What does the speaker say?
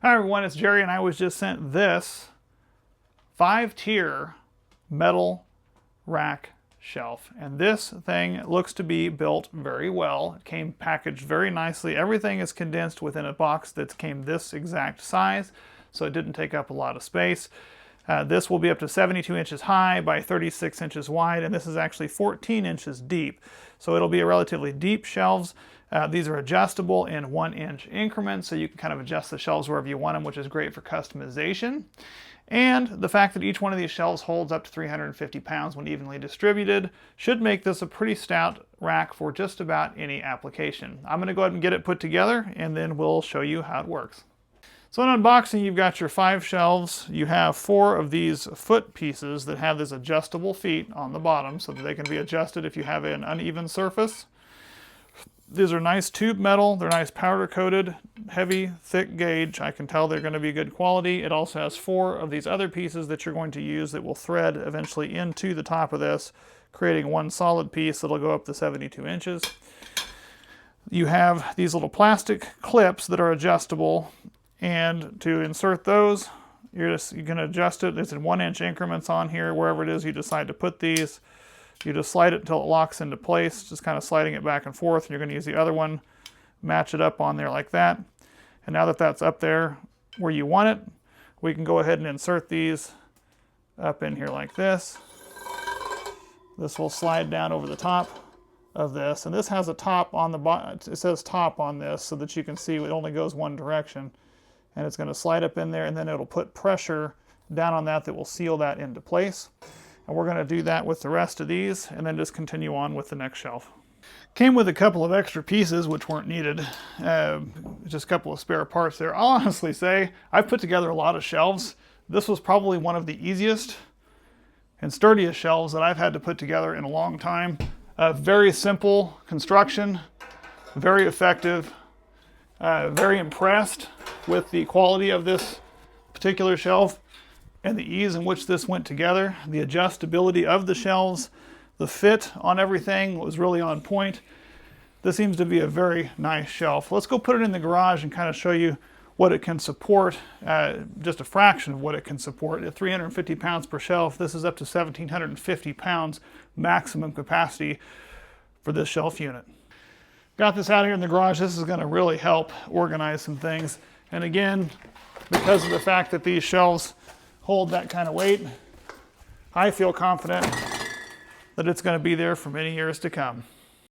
Hi everyone, it's Jerry and I was just sent this 5-tier metal rack shelf. And this thing looks to be built very well. It came packaged very nicely. Everything is condensed within a box that came this exact size, so it didn't take up a lot of space. This will be up to 72 inches high by 36 inches wide, and this is actually 14 inches deep. So it'll be a relatively deep shelves. These are adjustable in 1-inch increments, so you can kind of adjust the shelves wherever you want them, which is great for customization. And the fact that each one of these shelves holds up to 350 pounds when evenly distributed should make this a pretty stout rack for just about any application. I'm going to go ahead and get it put together, and then we'll show you how it works. So in unboxing, you've got your 5 shelves. You have 4 of these foot pieces that have this adjustable feet on the bottom so that they can be adjusted if you have an uneven surface. These are nice tube metal. They're nice powder coated, heavy, thick gauge. I can tell they're going to be good quality. It also has 4 of these other pieces that you're going to use that will thread eventually into the top of this, creating one solid piece that'll go up to 72 inches. You have these little plastic clips that are adjustable, and to insert those, you can adjust it. It's in 1-inch increments on here, wherever it is you decide to put these. You just slide it until it locks into place, just kind of sliding it back and forth. You're going to use the other one, match it up on there like that. And now that that's up there where you want it, we can go ahead and insert these up in here like this. This will slide down over the top of this. And this has a top on the bottom. It says top on this so that you can see it only goes one direction. And it's going to slide up in there, and then it'll put pressure down on that will seal that into place. And we're going to do that with the rest of these, and then just continue on with the next shelf. Came with a couple of extra pieces which weren't needed, just a couple of spare parts there. I'll honestly say I've put together a lot of shelves. This was probably one of the easiest and sturdiest shelves that I've had to put together in a long time. Very simple construction, very effective, very impressed with the quality of this particular shelf and the ease in which this went together. The adjustability of the shelves, the fit on everything was really on point. This seems to be a very nice shelf. Let's go put it in the garage and kind of show you what it can support, just a fraction of what it can support. At 350 pounds per shelf, this is up to 1,750 pounds maximum capacity for this shelf unit. Got this out here in the garage. This is going to really help organize some things. And again, because of the fact that these shelves hold that kind of weight, I feel confident that it's going to be there for many years to come.